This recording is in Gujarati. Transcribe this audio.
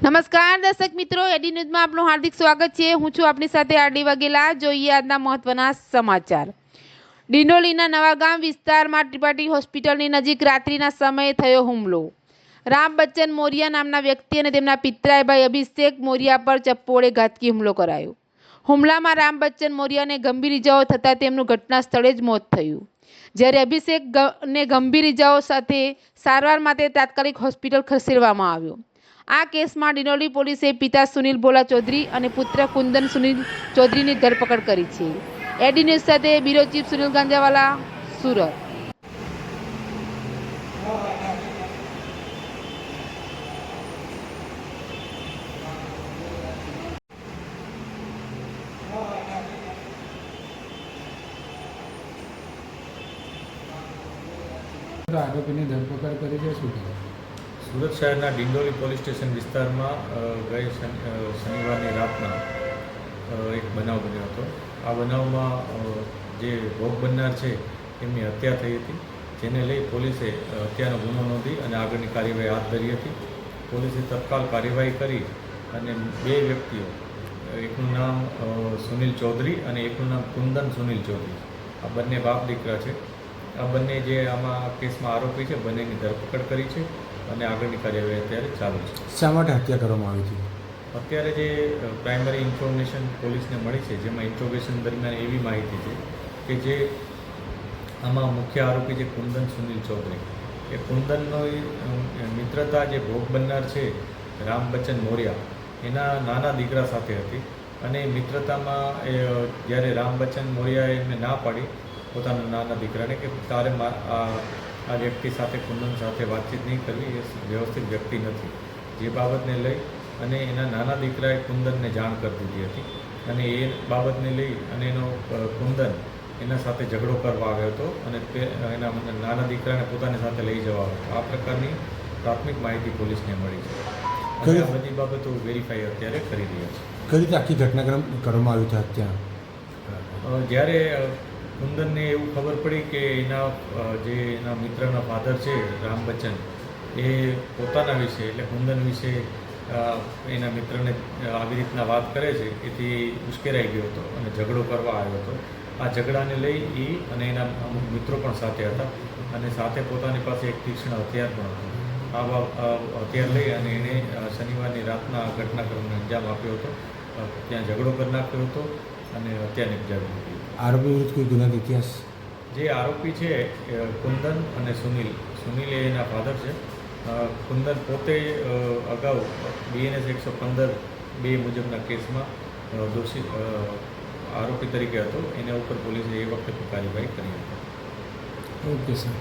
નમસ્કાર દર્શક મિત્રો, એડી ન્યૂઝમાં આપનું હાર્દિક સ્વાગત છે। હું છું આપની સાથે આરડી વાઘેલા। જોઈએ આજના મહત્વના સમાચાર। ડિંડોલીના નવાગામ વિસ્તારમાં ત્રિપાઠી હોસ્પિટલની નજીક રાત્રિના સમયે થયો હુમલો। રામ બચ્ચન મોરિયા નામના વ્યક્તિ અને તેમના પિતરાઈ ભાઈ અભિષેક મોરિયા પર ચપ્પુ વડે ઘાતકી હુમલો કરાયો। હુમલામાં રામ બચ્ચન મોરિયાને ગંભીર ઇજાઓ થતાં તેમનું ઘટના સ્થળે જ મોત થયું, જ્યારે અભિષેકને ગંભીર ઇજાઓ સાથે સારવાર માટે તાત્કાલિક હોસ્પિટલ ખસેડવામાં આવ્યો। આ કેસમાં ડિંડોલી પોલીસે પિતા સુનિલ ભોલા ચૌધરી અને પુત્ર કુંદન સુનિલ ચૌધરીની ધરપકડ કરી છે। એડી ન્યૂઝ સાથે બ્યુરો ચીફ સુનિલ ગાંજાવાલા, સુરત। આરોપીની ધરપકડ કરી છે। શું કહેવાય? સુરત શહેરના ડિંડોલી પોલીસ સ્ટેશન વિસ્તારમાં ગઈ શનિવારની રાતના એક બનાવ બન્યો હતો। આ બનાવમાં જે ભોગ બનનાર છે એમની હત્યા થઈ હતી, જેને લઈ પોલીસે હત્યાનો ગુનો નોંધી અને આગળની કાર્યવાહી હાથ ધરી હતી। પોલીસે તત્કાલ કાર્યવાહી કરી અને બે વ્યક્તિઓ, એકનું નામ સુનિલ ચૌધરી અને એકનું નામ કુંદન સુનિલ ચૌધરી, આ બંને બાપ દીકરા છે। આ બંને જે આમાં કેસમાં આરોપી છે, બંનેની ધરપકડ કરી છે અને આગળની કાર્યવાહી અત્યારે ચાલુ છે। શા માટે હત્યા કરવામાં આવી હતી? અત્યારે જે પ્રાઇમરી ઇન્ફોર્મેશન પોલીસને મળી છે, જેમાં ઇન્ટ્રોગેશન દરમિયાન એવી માહિતી છે કે જે આમાં મુખ્ય આરોપી છે કુંદન સુનિલ ચૌધરી, એ કુંદનનો મિત્રતા જે ભોગ બનનાર છે રામ બચ્ચન મોરિયા, એના નાના દીકરા સાથે હતી અને મિત્રતામાં જ્યારે રામ બચ્ચન મોરિયાએ એમને ના પાડી પોતાના નાના દીકરાને કે તારે આ વ્યક્તિ સાથે, કુંદન સાથે વાતચીત નહીં કરવી, એ વ્યવસ્થિત વ્યક્તિ નથી, જે બાબતને લઈ અને એના નાના દીકરાએ કુંદનને જાણ કરી દીધી હતી અને એ બાબતને લઈ અને એનો કુંદન એના સાથે ઝઘડો કરવા આવ્યો હતો અને તે એના નાના દીકરાને પોતાની સાથે લઈ જવા આવ્યો હતો। આ પ્રકારની પ્રાથમિક માહિતી પોલીસને મળી છે અને આ બધી બાબતો વેરીફાઈ અત્યારે કરી રહ્યા છે। કઈ રીતે આખી ઘટનાક્રમ કરવામાં આવ્યું છે હત્યા? જ્યારે કુંદનને એવું ખબર પડી કે એના મિત્રના ફાધર છે રામ બચ્ચન, એ પોતાના વિશે એટલે કુંદન વિશે એના મિત્રને આવી રીતના વાત કરે છે, એથી ઉશ્કેરાઈ ગયો હતો અને ઝઘડો કરવા આવ્યો હતો। આ ઝઘડાને લઈ એ અને એના અમુક મિત્રો પણ સાથે હતા અને સાથે પોતાની પાસે એક તીક્ષ્ણ હથિયાર પણ હતું। આ હથિયાર લઈ અને એણે શનિવારની રાતના ઘટનાક્રમને અંજામ આપ્યો હતો, ત્યાં ઝઘડો કરી નાખ્યો હતો અને હત્યા નિપજાવી હતી। આરોપી વિરુદ્ધ કોઈ ગુનાહિત ઇતિહાસ? જે આરોપી છે કુંદન અને સુનિલ એ એના ફાધર છે। કુંદન પોતે અગાઉ BNS 115 મુજબના કેસમાં દોષી આરોપી તરીકે હતો, એના ઉપર પોલીસે એ વખતે કાર્યવાહી કરી હતી। Okay sir.